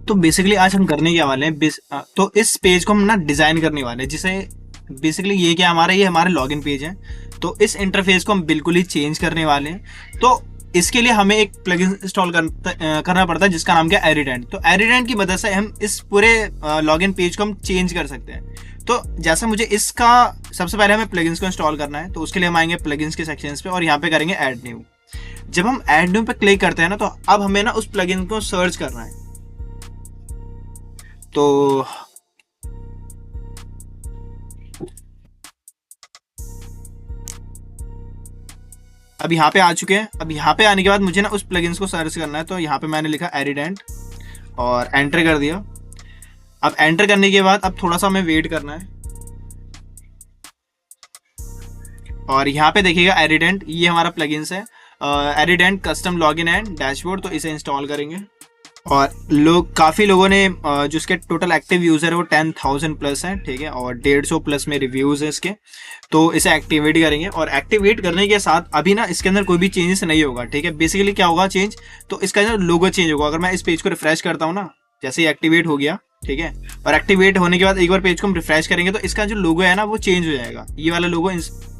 तो बेसिकली आज हम करने क्या वाले हैं तो इस पेज को हम ना डिजाइन करने वाले हैं, जिसे बेसिकली ये हमारे लॉगिन पेज है। तो इस इंटरफेस को हम बिल्कुल ही चेंज करने वाले हैं। तो इसके लिए हमें एक प्लगइन इंस्टॉल करना पड़ता है जिसका नाम क्या है एरिडेंट। तो एरिडेंट की मदद से हम इस पूरे लॉगिन पेज को हम चेंज कर सकते हैं। तो जैसे मुझे इसका सबसे पहले हमें प्लगइन्स को इंस्टॉल करना है, तो उसके लिए हम आएंगे प्लगइन्स के सेक्शंस पे और यहाँ पे करेंगे ऐड न्यू। जब हम ऐड न्यू पे क्लिक करते हैं ना, तो अब हमें ना उस प्लगइन को सर्च करना है। तो अब यहाँ पे आ चुके हैं। अब यहाँ पे आने के बाद मुझे ना उस प्लगइन्स को सर्च करना है। तो यहाँ पे मैंने लिखा एरिडेंट और एंटर कर दिया। अब एंटर करने के बाद अब थोड़ा सा हमें वेट करना है और यहाँ पे देखिएगा एरिडेंट, ये हमारा प्लगइन्स है एरिडेंट कस्टम लॉगिन एंड डैशबोर्ड। तो इसे इंस्टॉल करेंगे और काफ़ी लोगों ने जो इसके टोटल एक्टिव यूज़र है वो 10,000 प्लस है, ठीक है, और 150 प्लस में रिव्यूज़ है इसके। तो इसे एक्टिवेट करेंगे और एक्टिवेट करने के साथ अभी ना इसके अंदर कोई भी चेंजेस नहीं होगा, ठीक है। बेसिकली क्या होगा चेंज, तो इसका जो लोगो चेंज होगा। अगर मैं इस पेज को रिफ्रेश करता हूँ ना, जैसे ही एक्टिवेट हो गया, ठीक है, और एक्टिवेट होने के बाद एक बार पेज को हम रिफ्रेश करेंगे तो इसका जो लोगो है ना वो चेंज हो जाएगा, ये वाला लोगो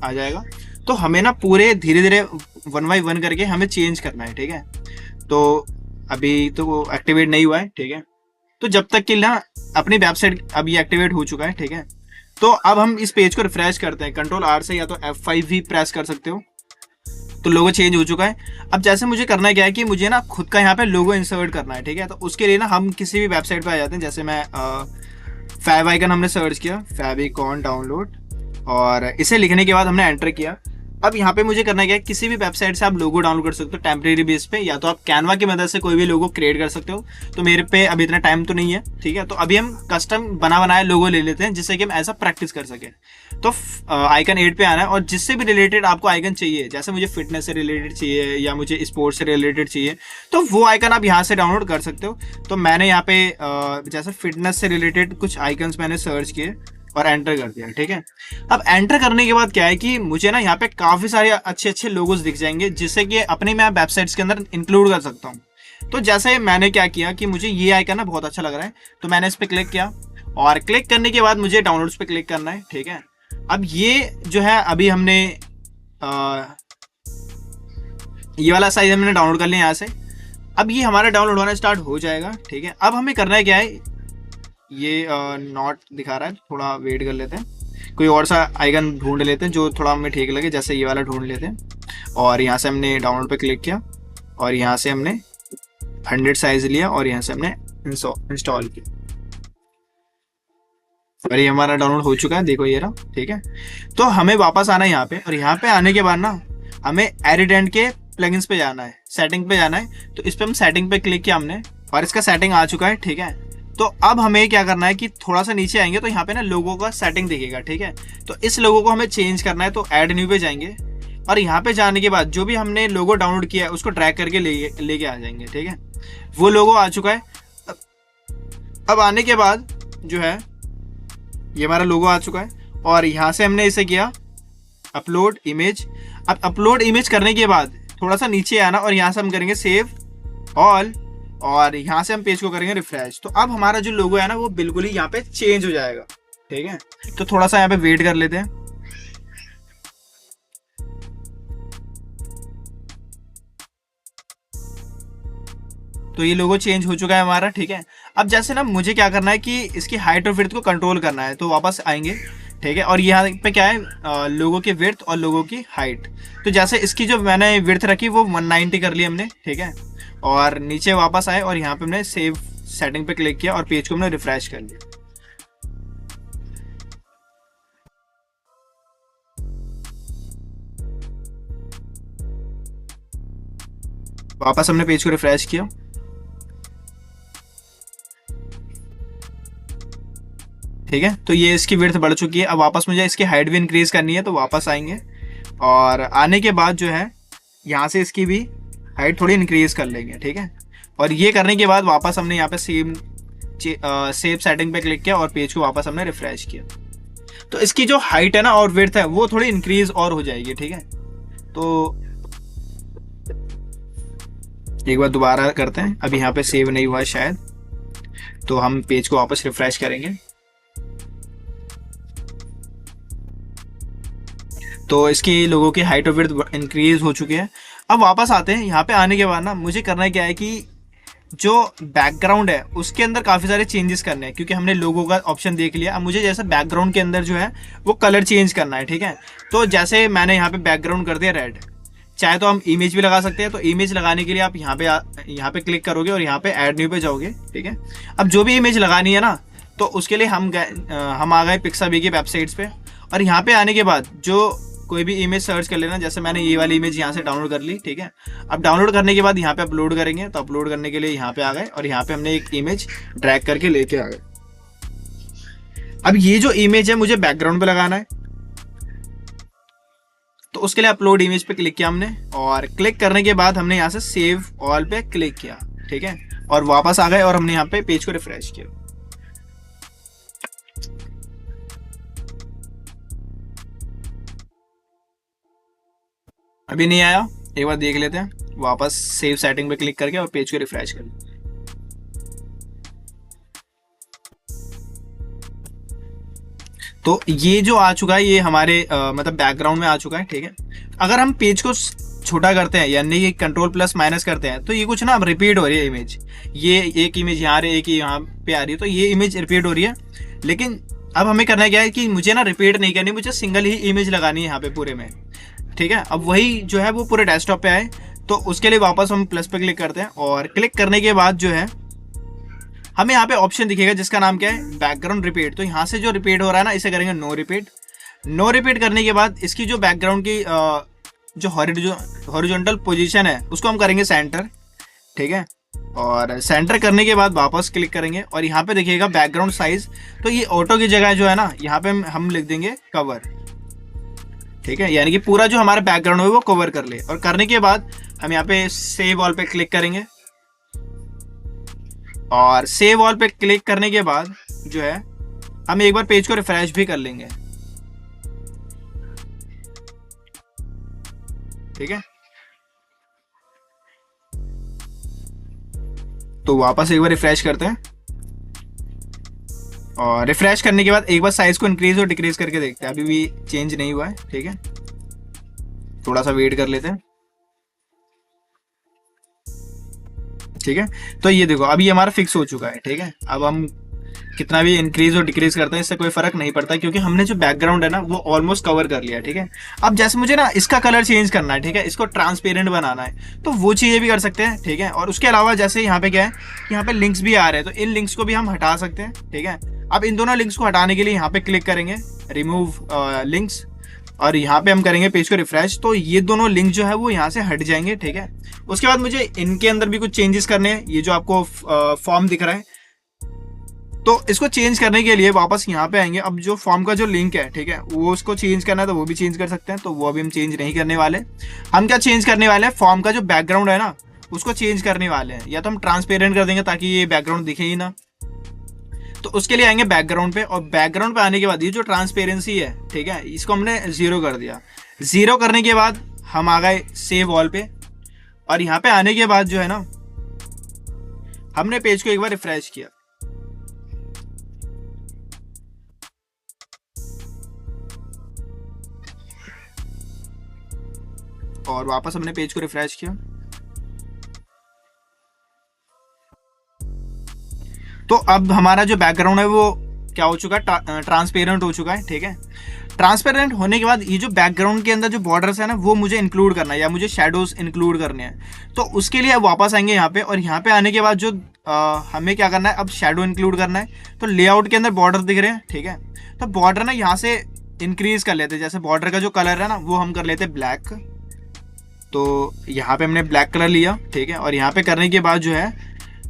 आ जाएगा। तो हमें ना पूरे धीरे धीरे 1 बाय 1 करके हमें चेंज करना है, ठीक है। तो अभी तो वो एक्टिवेट नहीं हुआ है, ठीक है। तो जब तक कि ना अपनी वेबसाइट अभी एक्टिवेट हो चुका है, ठीक है। तो अब हम इस पेज को रिफ्रेश करते हैं, Ctrl+R से या तो F5 भी प्रेस कर सकते हो। तो लोगो चेंज हो चुका है। अब जैसे मुझे करना क्या है कि मुझे ना खुद का यहाँ पे लोगो इंसर्ट करना है, ठीक है। तो उसके लिए ना हम किसी भी वेबसाइट पे आ जाते हैं। जैसे मैं फैब हमने सर्च किया, फैबिकॉन डाउनलोड, और इसे लिखने के बाद हमने एंटर किया। अब यहाँ पे मुझे करना क्या है, किसी भी वेबसाइट से आप लोगो डाउनलोड कर सकते हो टेम्परेरी बेस पे, या तो आप कैनवा की मदद से कोई भी लोगो क्रिएट कर सकते हो। तो मेरे पे अभी इतना टाइम तो नहीं है, ठीक है। तो अभी हम कस्टम बनाया लोगो ले लेते हैं जिससे कि हम ऐसा प्रैक्टिस कर सकें। तो आइकन 8 पे आना है और जिससे भी रिलेटेड आपको आइकन चाहिए, जैसे मुझे फिटनेस से रिलेटेड चाहिए या मुझे स्पोर्ट्स से रिलेटेड चाहिए, तो वो आइकन आप यहाँ से डाउनलोड कर सकते हो। तो मैंने यहाँ पे जैसे फिटनेस से रिलेटेड कुछ आइकन्स मैंने सर्च किए और एंटर कर दिया, ठीक है। अब एंटर करने के बाद क्या है कि मुझे ना यहाँ पे काफी सारे अच्छे अच्छे लोगोस दिख जाएंगे जिससे कि अपने मैं वेबसाइट्स के अंदर इंक्लूड कर सकता हूँ। तो जैसे मैंने क्या किया कि मुझे ये आइकन ना बहुत अच्छा लग रहा है, तो मैंने इस पर क्लिक किया और क्लिक करने के बाद मुझे डाउनलोड्स पे क्लिक करना है, ठीक है। अब ये जो है अभी हमने ये वाला साइज हमने डाउनलोड कर लिया यहाँ से। अब ये हमारा डाउनलोड होना स्टार्ट हो जाएगा, ठीक है। अब हमें करना है क्या है, ये नॉट दिखा रहा है, थोड़ा वेट कर लेते हैं, कोई और सा आइकन ढूंढ लेते हैं जो थोड़ा हमें ठीक लगे। जैसे ये वाला ढूंढ लेते हैं और यहाँ से हमने डाउनलोड पे क्लिक किया और यहाँ से हमने 100 साइज लिया और यहाँ से हमने इंस्टॉल किया और ये हमारा डाउनलोड हो चुका है, देखो ये रहा, ठीक है। तो हमें वापस आना है यहाँ पे और यहाँ पे आने के बाद ना हमें एरिडेंट के प्लगइन्स पे जाना है, सेटिंग पे जाना है। तो इस पर हम सेटिंग पे क्लिक किया हमने और इसका सेटिंग आ चुका है, ठीक है। तो अब हमें क्या करना है कि थोड़ा सा नीचे आएंगे तो यहाँ पे ना लोगो का सेटिंग दिखेगा, ठीक है। तो इस लोगो को हमें चेंज करना है, तो ऐड न्यू पे जाएंगे और यहाँ पे जाने के बाद जो भी हमने लोगो डाउनलोड किया है उसको ड्रैग करके लेके आ जाएंगे, ठीक है। वो लोगो आ चुका है। अब आने के बाद जो है ये हमारा लोगो आ चुका है और यहाँ से हमने इसे किया अपलोड इमेज। अब अपलोड इमेज करने के बाद थोड़ा सा नीचे आना और यहाँ से हम करेंगे सेव ऑल और यहाँ से हम पेज को करेंगे रिफ्रेश। तो अब हमारा जो लोगो है ना वो बिल्कुल ही यहाँ पे चेंज हो जाएगा, ठीक है। तो थोड़ा सा यहाँ पे वेट कर लेते हैं। तो ये लोगो चेंज हो चुका है हमारा, ठीक है। अब जैसे ना मुझे क्या करना है कि इसकी हाइट और विड्थ को कंट्रोल करना है, तो वापस आएंगे, ठीक है। और यहाँ पे क्या है लोगो की विड्थ और लोगो की हाइट। तो जैसे इसकी जो मैंने विड्थ रखी वो 190 कर ली हमने, ठीक है। और नीचे वापस आए और यहाँ पे हमने सेव सेटिंग पे क्लिक किया और पेज को हमने रिफ्रेश कर लिया। वापस हमने पेज को रिफ्रेश किया, ठीक है। तो ये इसकी विड्थ बढ़ चुकी है। अब वापस मुझे इसकी हाइट भी इंक्रीज करनी है, तो वापस आएंगे और आने के बाद जो है यहाँ से इसकी भी हाइट थोड़ी इंक्रीज कर लेंगे, ठीक है। और ये करने के बाद वापस हमने यहाँ पे सेव सेटिंग पे क्लिक किया और पेज को वापस हमने रिफ्रेश किया। तो इसकी जो हाइट है ना और विड्थ है वो थोड़ी इंक्रीज और हो जाएगी, ठीक है। तो एक बार दोबारा करते हैं, अब यहाँ पे सेव नहीं हुआ है शायद। तो हम पेज को वापस रिफ्रेश करेंगे। तो इसकी लोगों की हाइट और विड्थ इंक्रीज हो चुकी है। अब वापस आते हैं, यहाँ पे आने के बाद ना मुझे करना क्या है कि जो बैकग्राउंड है उसके अंदर काफ़ी सारे चेंजेस करने हैं, क्योंकि हमने लोगों का ऑप्शन देख लिया। अब मुझे जैसे बैकग्राउंड के अंदर जो है वो कलर चेंज करना है, ठीक है। तो जैसे मैंने यहाँ पे बैकग्राउंड कर दिया रेड, चाहे तो हम इमेज भी लगा सकते हैं। तो इमेज लगाने के लिए आप यहाँ पे क्लिक करोगे और यहाँ पे ऐड न्यू पे जाओगे, ठीक है। अब जो भी इमेज लगानी है ना, तो उसके लिए हम आ गए पिक्साबी की वेबसाइट्स पे, और यहाँ पे आने के बाद जो कोई भी इमेज सर्च कर लेना। जैसे मैंने ये वाली इमेज यहाँ से डाउनलोड कर ली, ठीक है। अब डाउनलोड करने के बाद यहाँ पे अपलोड करेंगे, तो अपलोड करने के लिए यहाँ पे आ गए और यहाँ पे हमने एक इमेज ड्रैग करके लेके आ गए। अब ये जो इमेज है मुझे बैकग्राउंड पे लगाना है, तो उसके लिए अपलोड इमेज पे क्लिक किया हमने, और क्लिक करने के बाद हमने यहाँ से सेव ऑल पे क्लिक किया, ठीक है। और वापस आ गए और हमने यहाँ पे पेज को रिफ्रेश किया। अभी नहीं आया, एक बार देख लेते हैं। वापस सेव सेटिंग पे क्लिक करके और पेज को रिफ्रेश कर लेते हैं। तो ये जो आ चुका है ये हमारे मतलब बैकग्राउंड में आ चुका है, ठीक है। अगर हम पेज को छोटा करते हैं यानी ये कंट्रोल प्लस माइनस करते हैं, तो ये कुछ ना रिपीट हो रही है इमेज। ये एक इमेज यहाँ आ रही है, एक यहाँ पे आ रही है, तो ये इमेज रिपीट हो रही है। लेकिन अब हमें करना क्या है कि मुझे ना रिपीट नहीं करनी, मुझे सिंगल ही इमेज लगानी है यहाँ पे पूरे में, ठीक है। अब वही जो है वो पूरे डेस्कटॉप पे आए, तो उसके लिए वापस हम प्लस पे क्लिक करते हैं, और क्लिक करने के बाद जो है हमें यहाँ पे ऑप्शन दिखेगा जिसका नाम क्या है, बैकग्राउंड रिपीट। तो यहाँ से जो रिपीट हो रहा है ना, इसे करेंगे नो रिपीट। नो रिपीट करने के बाद इसकी जो बैकग्राउंड की जो हॉरिजॉन्टल पोजीशन है उसको हम करेंगे सेंटर, ठीक है। और सेंटर करने के बाद वापस क्लिक करेंगे और यहाँ पे देखिएगा बैकग्राउंड साइज। तो ये ऑटो की जगह जो है ना, यहाँ पे हम लिख देंगे कवर, ठीक है। यानी कि पूरा जो हमारा बैकग्राउंड है वो कवर कर ले। और करने के बाद हम यहाँ पे सेव ऑल पे क्लिक करेंगे, और सेव ऑल पे क्लिक करने के बाद जो है हम एक बार पेज को रिफ्रेश भी कर लेंगे, ठीक है। तो वापस एक बार रिफ्रेश करते हैं, और रिफ्रेश करने के बाद एक बार साइज को इंक्रीज और डिक्रीज करके देखते हैं। अभी भी चेंज नहीं हुआ है, ठीक है। थोड़ा सा वेट कर लेते हैं, ठीक है। तो ये देखो अभी हमारा फिक्स हो चुका है, ठीक है। अब हम कितना भी इंक्रीज और डिक्रीज करते हैं इससे कोई फर्क नहीं पड़ता, क्योंकि हमने जो बैकग्राउंड है ना वो ऑलमोस्ट कवर कर लिया, ठीक है। अब जैसे मुझे ना इसका कलर चेंज करना है, ठीक है, इसको ट्रांसपेरेंट बनाना है, तो वो चीज़ें भी कर सकते हैं, ठीक है। और उसके अलावा जैसे यहाँ पे क्या है, यहाँ पे लिंक्स भी आ रहे हैं, तो इन लिंक्स को भी हम हटा सकते हैं, ठीक है। अब इन दोनों लिंक्स को हटाने के लिए यहाँ पे क्लिक करेंगे रिमूव लिंक्स, और यहाँ पे हम करेंगे पेज को रिफ्रेश। तो ये दोनों लिंक जो है वो यहाँ से हट जाएंगे, ठीक है। उसके बाद मुझे इनके अंदर भी कुछ चेंजेस करने हैं। ये जो आपको फॉर्म दिख रहा है, तो इसको चेंज करने के लिए वापस यहाँ पे आएंगे। अब जो फॉर्म का जो लिंक है, ठीक है, वो उसको चेंज करना है तो वो भी चेंज कर सकते हैं, तो वो अभी हम चेंज नहीं करने वाले। हम क्या चेंज करने वाले हैं, फॉर्म का जो बैकग्राउंड है ना उसको चेंज करने वाले हैं। या तो हम ट्रांसपेरेंट कर देंगे ताकि ये बैकग्राउंड दिखे ही ना, तो उसके लिए आएंगे बैकग्राउंड पे, और बैकग्राउंड पे आने के बाद ये जो ट्रांसपेरेंसी है, ठीक है, इसको हमने 0 कर दिया। 0 करने के बाद हम आ गए सेव ऑल पे, और यहाँ पे आने के बाद जो है ना हमने पेज को एक बार रिफ्रेश किया, और वापस हमने पेज को रिफ्रेश किया। तो अब हमारा जो बैकग्राउंड है वो क्या हो चुका है, ट्रांसपेरेंट हो चुका है, ठीक है। ट्रांसपेरेंट होने के बाद ये जो बैकग्राउंड के अंदर जो बॉर्डर्स है ना वो मुझे इंक्लूड करना है, या मुझे शेडोज इंक्लूड करने हैं। तो उसके लिए वापस आएंगे यहाँ पे, और यहाँ पे आने के बाद जो हमें क्या करना है, अब शेडो इंक्लूड करना है। तो लेआउट के अंदर बॉर्डर दिख रहे हैं, ठीक है। तो बॉर्डर ना यहाँ से इंक्रीज कर लेते हैं। जैसे बॉर्डर का जो कलर है ना वो हम कर लेते हैं ब्लैक, तो यहाँ पे हमने ब्लैक कलर लिया, ठीक है। और यहाँ पे करने के बाद जो है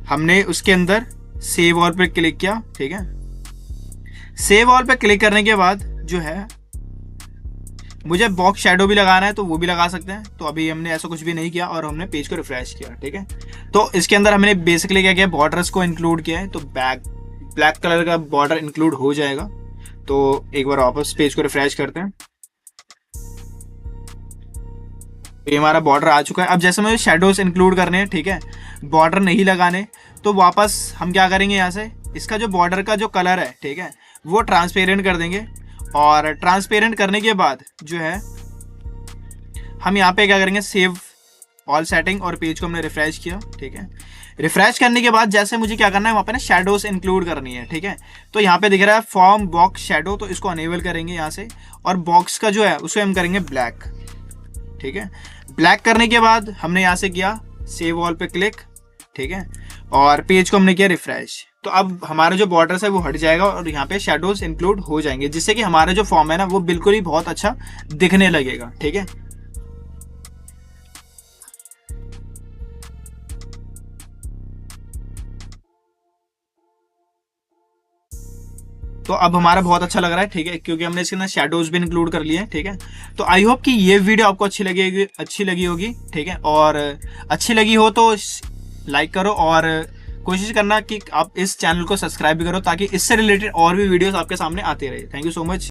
हमने उसके अंदर सेव ऑल पे क्लिक किया, ठीक है। सेव ऑल पे क्लिक करने के बाद जो है मुझे बॉक्स शेडो भी लगाना है तो वो भी लगा सकते हैं। तो अभी हमने ऐसा कुछ भी नहीं किया और हमने पेज को रिफ्रेश किया, ठीक है। तो इसके अंदर हमने बेसिकली क्या किया, बॉर्डर्स को इंक्लूड किया है, तो ब्लैक कलर का बॉर्डर इंक्लूड हो जाएगा। तो एक बार वापस पेज को रिफ्रेश करते हैं, ये हमारा बॉर्डर आ चुका है। अब जैसे मुझे शेडोज इंक्लूड करने हैं, ठीक है, बॉर्डर नहीं लगाने, तो वापस हम क्या करेंगे, यहाँ से इसका जो बॉर्डर का जो कलर है, ठीक है, वो ट्रांसपेरेंट कर देंगे। और ट्रांसपेरेंट करने के बाद जो है हम यहाँ पे क्या करेंगे, सेव ऑल सेटिंग, और पेज को हमने रिफ्रेश किया, ठीक है। रिफ्रेश करने के बाद जैसे मुझे क्या करना है, वहाँ पे ना शेडोज इंक्लूड करनी है, ठीक है। तो यहाँ पे दिख रहा है फॉर्म बॉक्स शेडो, तो इसको अनेबल करेंगे यहाँ से, और बॉक्स का जो है उसको हम करेंगे ब्लैक, ठीक है। ब्लैक करने के बाद हमने यहाँ से किया सेव ऑल पे क्लिक, ठीक है, और पेज को हमने किया रिफ्रेश। तो अब हमारा जो बॉर्डर है वो हट जाएगा और यहाँ पे शेडोज इंक्लूड हो जाएंगे, जिससे कि हमारा जो फॉर्म है ना वो बिल्कुल ही बहुत अच्छा दिखने लगेगा, ठीक है। तो अब हमारा बहुत अच्छा लग रहा है, ठीक है, क्योंकि हमने इसके अंदर शेडोज भी इंक्लूड कर लिए हैं, ठीक है। तो आई होप कि ये वीडियो आपको अच्छी लगी होगी, ठीक है। और अच्छी लगी हो तो लाइक करो, और कोशिश करना कि आप इस चैनल को सब्सक्राइब भी करो, ताकि इससे रिलेटेड और भी वीडियोस आपके सामने आते रहे। Thank you so much.